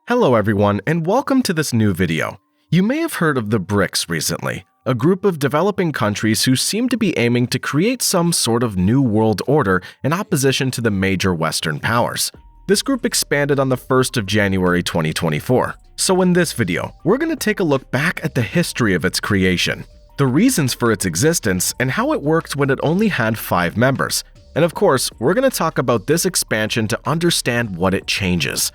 Hello everyone, and welcome to this new video. You may have heard of the BRICS recently, a group of developing countries who seem to be aiming to create some sort of new world order in opposition to the major Western powers. This group expanded on the 1st of January 2024. So in this video, we're going to take a look back at the history of its creation, the reasons for its existence, and how it worked when it only had 5 members. And of course, we're going to talk about this expansion to understand what it changes.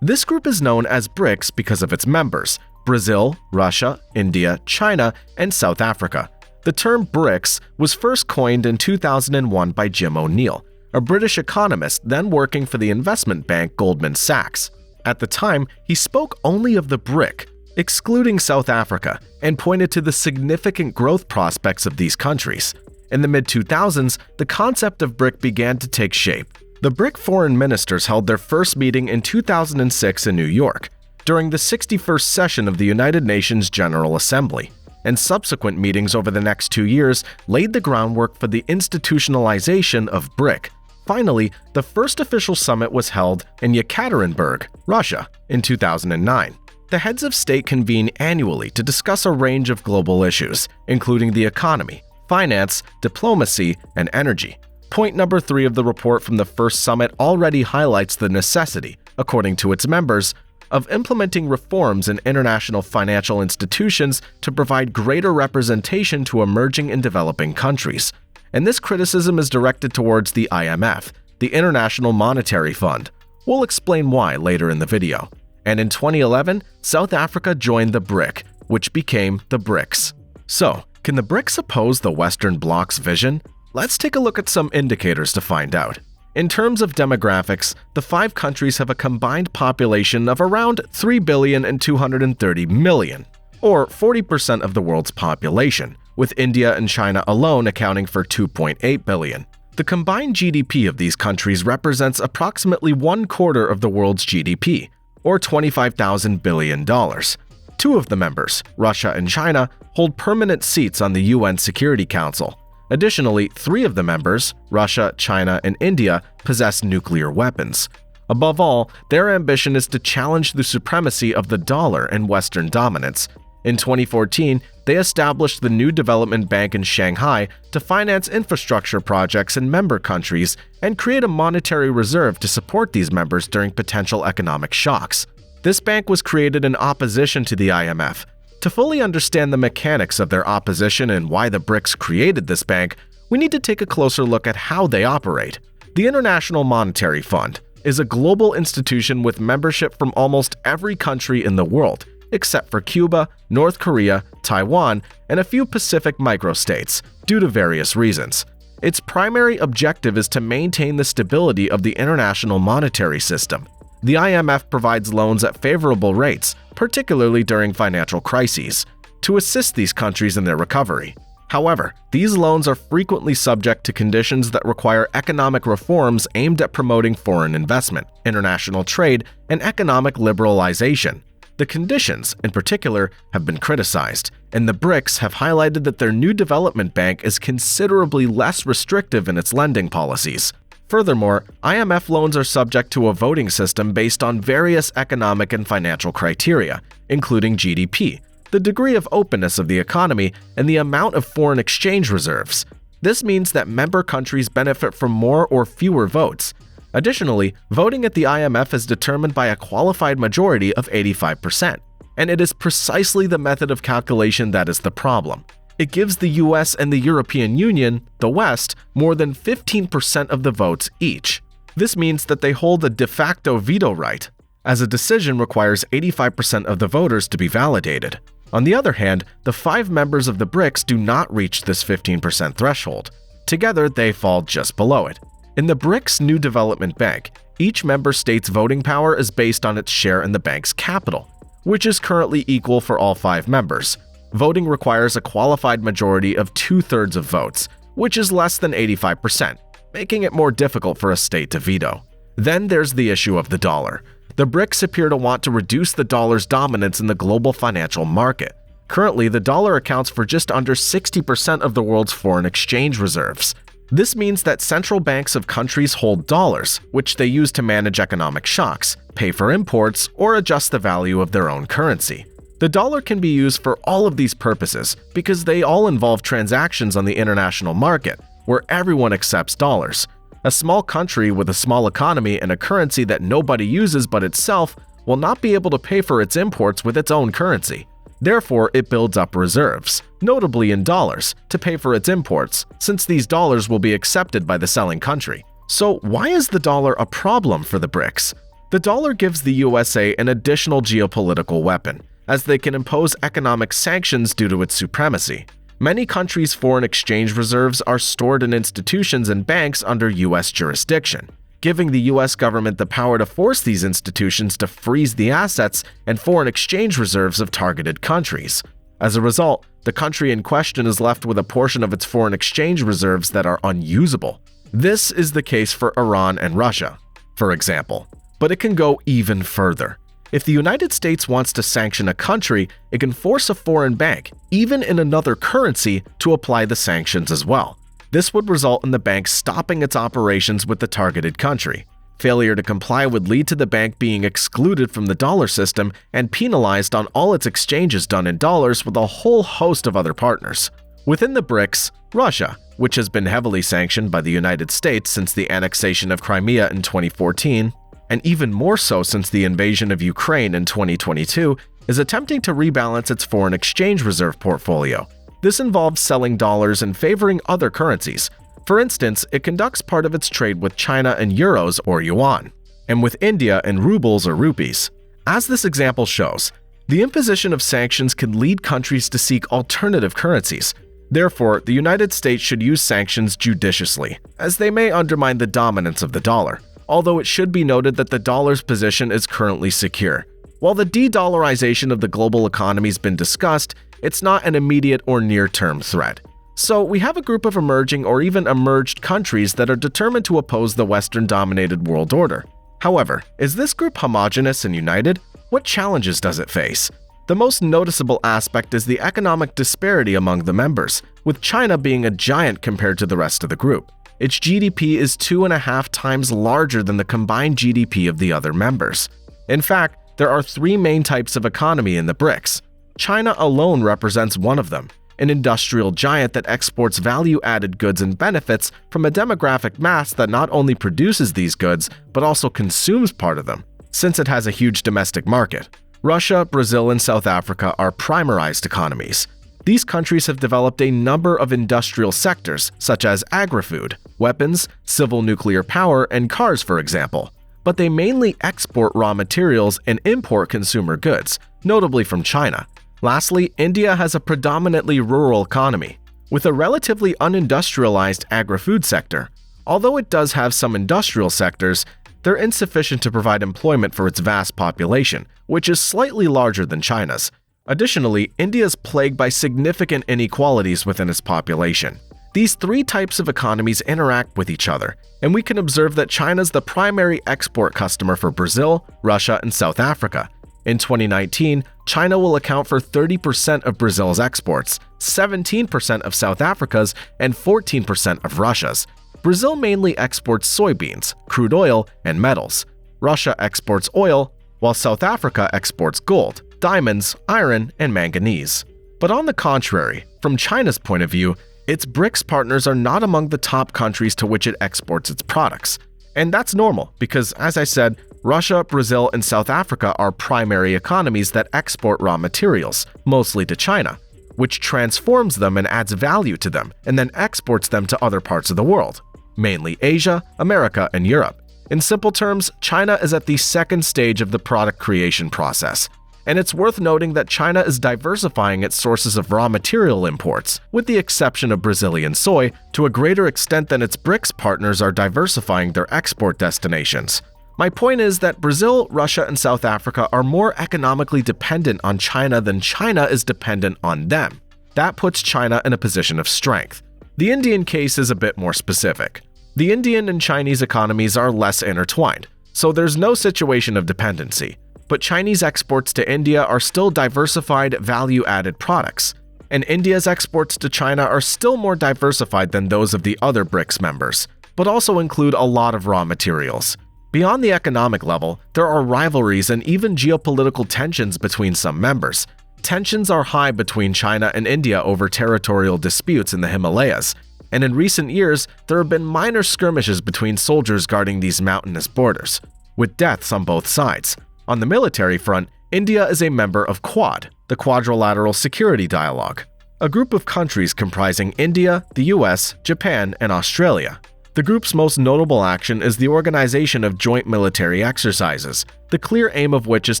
This group is known as BRICS because of its members: Brazil, Russia, India, China, and South Africa. The term BRICS was first coined in 2001 by Jim O'Neill, a British economist then working for the investment bank Goldman Sachs. At the time, he spoke only of the BRIC, excluding South Africa, and pointed to the significant growth prospects of these countries. In the mid-2000s, the concept of BRIC began to take shape. The BRIC foreign ministers held their first meeting in 2006 in New York, during the 61st session of the United Nations General Assembly, and subsequent meetings over the next 2 years laid the groundwork for the institutionalization of BRIC. Finally, the first official summit was held in Yekaterinburg, Russia, in 2009. The heads of state convene annually to discuss a range of global issues, including the economy, finance, diplomacy, and energy. Point number 3 of the report from the first summit already highlights the necessity, according to its members, of implementing reforms in international financial institutions to provide greater representation to emerging and developing countries. And this criticism is directed towards the IMF, the International Monetary Fund. We'll explain why later in the video. And in 2011, South Africa joined the BRIC, which became the BRICS. So, can the BRICS oppose the Western Bloc's vision? Let's take a look at some indicators to find out. In terms of demographics, the 5 countries have a combined population of around 3,230 million, or 40% of the world's population, with India and China alone accounting for 2.8 billion. The combined GDP of these countries represents approximately 1/4 of the world's GDP, or $25,000 billion. 2 of the members, Russia and China, hold permanent seats on the UN Security Council. Additionally, 3 of the members, Russia, China, and India, possess nuclear weapons. Above all, their ambition is to challenge the supremacy of the dollar and Western dominance. In 2014, they established the New Development Bank in Shanghai to finance infrastructure projects in member countries and create a monetary reserve to support these members during potential economic shocks. This bank was created in opposition to the IMF. To fully understand the mechanics of their opposition and why the BRICS created this bank, we need to take a closer look at how they operate. The International Monetary Fund is a global institution with membership from almost every country in the world, except for Cuba, North Korea, Taiwan, and a few Pacific microstates, due to various reasons. Its primary objective is to maintain the stability of the international monetary system. The IMF provides loans at favorable rates, particularly during financial crises, to assist these countries in their recovery. However, these loans are frequently subject to conditions that require economic reforms aimed at promoting foreign investment, international trade, and economic liberalization. The conditions, in particular, have been criticized, and the BRICS have highlighted that their new development bank is considerably less restrictive in its lending policies. Furthermore, IMF loans are subject to a voting system based on various economic and financial criteria, including GDP, the degree of openness of the economy, and the amount of foreign exchange reserves. This means that member countries benefit from more or fewer votes. Additionally, voting at the IMF is determined by a qualified majority of 85%, and it is precisely the method of calculation that is the problem. It gives the US and the European Union, the West, more than 15% of the votes each. This means that they hold a de facto veto right, as a decision requires 85% of the voters to be validated. On the other hand, the 5 members of the BRICS do not reach this 15% threshold. Together, they fall just below it. In the BRICS New Development Bank, each member state's voting power is based on its share in the bank's capital, which is currently equal for all 5 members. Voting requires a qualified majority of 2/3 of votes, which is less than 85%, making it more difficult for a state to veto. Then there's the issue of the dollar. The BRICS appear to want to reduce the dollar's dominance in the global financial market. Currently, the dollar accounts for just under 60% of the world's foreign exchange reserves. This means that central banks of countries hold dollars, which they use to manage economic shocks, pay for imports, or adjust the value of their own currency. The dollar can be used for all of these purposes because they all involve transactions on the international market, where everyone accepts dollars. A small country with a small economy and a currency that nobody uses but itself will not be able to pay for its imports with its own currency. Therefore, it builds up reserves, notably in dollars, to pay for its imports, since these dollars will be accepted by the selling country. So why is the dollar a problem for the BRICS? The dollar gives the USA an additional geopolitical weapon, as they can impose economic sanctions due to its supremacy. Many countries' foreign exchange reserves are stored in institutions and banks under U.S. jurisdiction, giving the U.S. government the power to force these institutions to freeze the assets and foreign exchange reserves of targeted countries. As a result, the country in question is left with a portion of its foreign exchange reserves that are unusable. This is the case for Iran and Russia, for example, but it can go even further. If the United States wants to sanction a country, it can force a foreign bank, even in another currency, to apply the sanctions as well. This would result in the bank stopping its operations with the targeted country. Failure to comply would lead to the bank being excluded from the dollar system and penalized on all its exchanges done in dollars with a whole host of other partners. Within the BRICS, Russia, which has been heavily sanctioned by the United States since the annexation of Crimea in 2014, and even more so since the invasion of Ukraine in 2022, is attempting to rebalance its foreign exchange reserve portfolio. This involves selling dollars and favoring other currencies. For instance, it conducts part of its trade with China in euros or yuan, and with India in rubles or rupees. As this example shows, the imposition of sanctions can lead countries to seek alternative currencies. Therefore, the United States should use sanctions judiciously, as they may undermine the dominance of the dollar. Although it should be noted that the dollar's position is currently secure. While the de-dollarization of the global economy has been discussed, it's not an immediate or near-term threat. So we have a group of emerging or even emerged countries that are determined to oppose the Western-dominated world order. However, is this group homogeneous and united? What challenges does it face? The most noticeable aspect is the economic disparity among the members, with China being a giant compared to the rest of the group. Its GDP is 2.5 times larger than the combined GDP of the other members. In fact, there are 3 main types of economy in the BRICS. China alone represents one of them, an industrial giant that exports value-added goods and benefits from a demographic mass that not only produces these goods, but also consumes part of them, since it has a huge domestic market. Russia, Brazil, and South Africa are primarized economies. These countries have developed a number of industrial sectors, such as agri-food, weapons, civil nuclear power, and cars, for example. But they mainly export raw materials and import consumer goods, notably from China. Lastly, India has a predominantly rural economy, with a relatively unindustrialized agri-food sector. Although it does have some industrial sectors, they're insufficient to provide employment for its vast population, which is slightly larger than China's. Additionally, India is plagued by significant inequalities within its population. These 3 types of economies interact with each other, and we can observe that China is the primary export customer for Brazil, Russia, and South Africa. In 2019, China will account for 30% of Brazil's exports, 17% of South Africa's, and 14% of Russia's. Brazil mainly exports soybeans, crude oil, and metals. Russia exports oil, while South Africa exports gold, diamonds, iron, and manganese. But on the contrary, from China's point of view, its BRICS partners are not among the top countries to which it exports its products. And that's normal because, as I said, Russia, Brazil, and South Africa are primary economies that export raw materials, mostly to China, which transforms them and adds value to them, and then exports them to other parts of the world, mainly Asia, America, and Europe. In simple terms, China is at the second stage of the product creation process. And it's worth noting that China is diversifying its sources of raw material imports, with the exception of Brazilian soy, to a greater extent than its BRICS partners are diversifying their export destinations. My point is that Brazil, Russia, and South Africa are more economically dependent on China than China is dependent on them. That puts China in a position of strength. The Indian case is a bit more specific. The Indian and Chinese economies are less intertwined, so there's no situation of dependency. But Chinese exports to India are still diversified value-added products. and India's exports to China are still more diversified than those of the other BRICS members, but also include a lot of raw materials. Beyond the economic level, there are rivalries and even geopolitical tensions between some members. Tensions are high between China and India over territorial disputes in the Himalayas, and in recent years, there have been minor skirmishes between soldiers guarding these mountainous borders, with deaths on both sides. On the military front, India is a member of Quad, the Quadrilateral Security Dialogue, a group of countries comprising India, the US, Japan, and Australia. The group's most notable action is the organization of joint military exercises, the clear aim of which is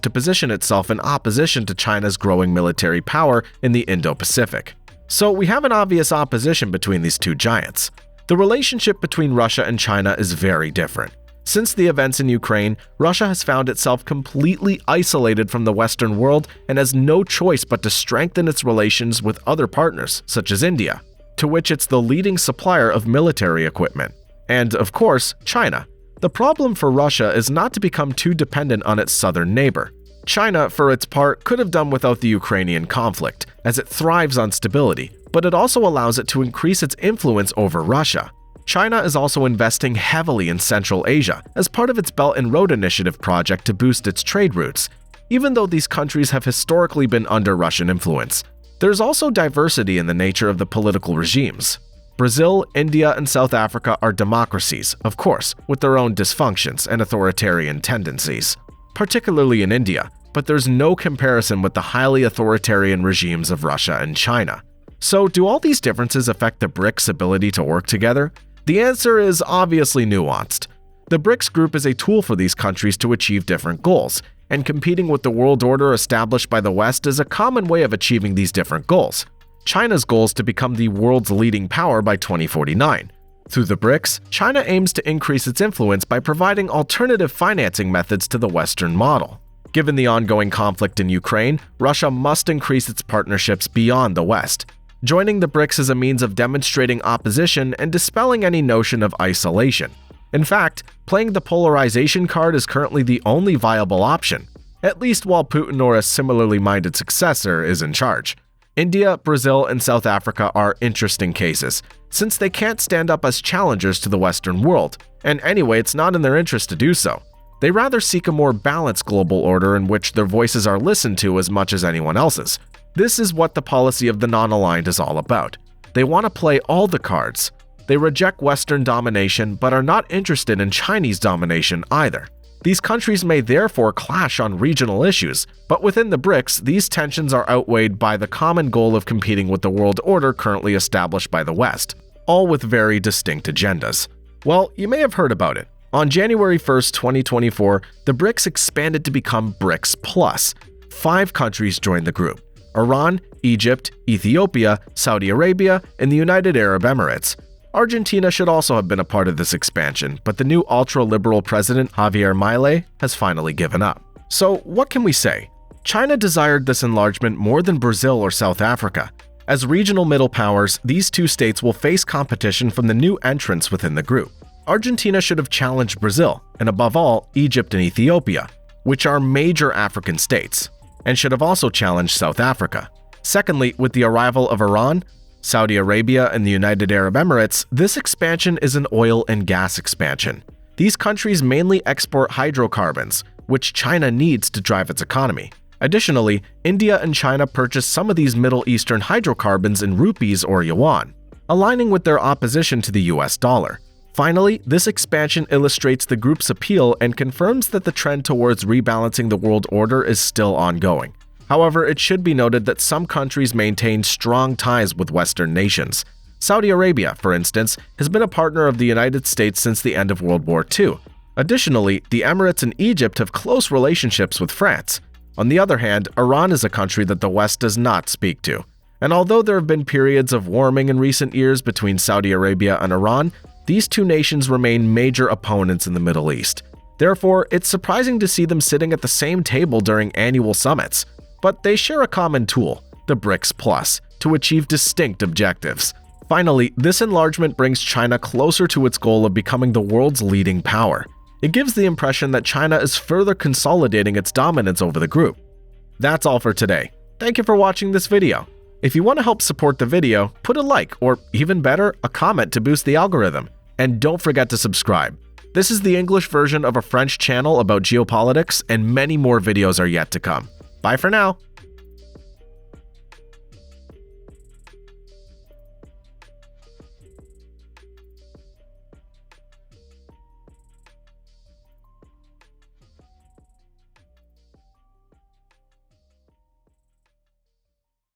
to position itself in opposition to China's growing military power in the Indo-Pacific. So we have an obvious opposition between these two giants. The relationship between Russia and China is very different. Since the events in Ukraine, Russia has found itself completely isolated from the Western world and has no choice but to strengthen its relations with other partners, such as India, to which it's the leading supplier of military equipment. And, of course, China. The problem for Russia is not to become too dependent on its southern neighbor. China, for its part, could have done without the Ukrainian conflict, as it thrives on stability, but it also allows it to increase its influence over Russia. China is also investing heavily in Central Asia as part of its Belt and Road Initiative project to boost its trade routes, even though these countries have historically been under Russian influence. There's also diversity in the nature of the political regimes. Brazil, India, and South Africa are democracies, of course, with their own dysfunctions and authoritarian tendencies, particularly in India, but there's no comparison with the highly authoritarian regimes of Russia and China. So, do all these differences affect the BRICS' ability to work together? The answer is obviously nuanced. The BRICS group is a tool for these countries to achieve different goals, and competing with the world order established by the West is a common way of achieving these different goals. China's goal is to become the world's leading power by 2049. Through the BRICS, China aims to increase its influence by providing alternative financing methods to the Western model. Given the ongoing conflict in Ukraine, Russia must increase its partnerships beyond the West. Joining the BRICS is a means of demonstrating opposition and dispelling any notion of isolation. In fact, playing the polarization card is currently the only viable option, at least while Putin or a similarly minded successor is in charge. India, Brazil, and South Africa are interesting cases, since they can't stand up as challengers to the Western world, and anyway, it's not in their interest to do so. They rather seek a more balanced global order in which their voices are listened to as much as anyone else's. This is what the policy of the non-aligned is all about. They want to play all the cards. They reject Western domination but are not interested in Chinese domination either. These countries may therefore clash on regional issues, but within the BRICS, these tensions are outweighed by the common goal of competing with the world order currently established by the West, all with very distinct agendas. Well, you may have heard about it. On January 1st, 2024, the BRICS expanded to become BRICS Plus. 5 countries joined the group: Iran, Egypt, Ethiopia, Saudi Arabia, and the United Arab Emirates. Argentina should also have been a part of this expansion, but the new ultra-liberal president, Javier Milei, has finally given up. So what can we say? China desired this enlargement more than Brazil or South Africa. As regional middle powers, these two states will face competition from the new entrants within the group. Argentina should have challenged Brazil, and above all, Egypt and Ethiopia, which are major African states, and should have also challenged South Africa. Secondly, with the arrival of Iran, Saudi Arabia, and the United Arab Emirates, this expansion is an oil and gas expansion. These countries mainly export hydrocarbons, which China needs to drive its economy. Additionally, India and China purchase some of these Middle Eastern hydrocarbons in rupees or yuan, aligning with their opposition to the US dollar. Finally, this expansion illustrates the group's appeal and confirms that the trend towards rebalancing the world order is still ongoing. However, it should be noted that some countries maintain strong ties with Western nations. Saudi Arabia, for instance, has been a partner of the United States since the end of World War II. Additionally, the Emirates and Egypt have close relationships with France. On the other hand, Iran is a country that the West does not speak to. And although there have been periods of warming in recent years between Saudi Arabia and Iran, these two nations remain major opponents in the Middle East. Therefore, it's surprising to see them sitting at the same table during annual summits. But they share a common tool, the BRICS Plus, to achieve distinct objectives. Finally, this enlargement brings China closer to its goal of becoming the world's leading power. It gives the impression that China is further consolidating its dominance over the group. That's all for today. Thank you for watching this video. If you want to help support the video, put a like or, even better, a comment to boost the algorithm. And don't forget to subscribe. This is the English version of a French channel about geopolitics, and many more videos are yet to come. Bye for now!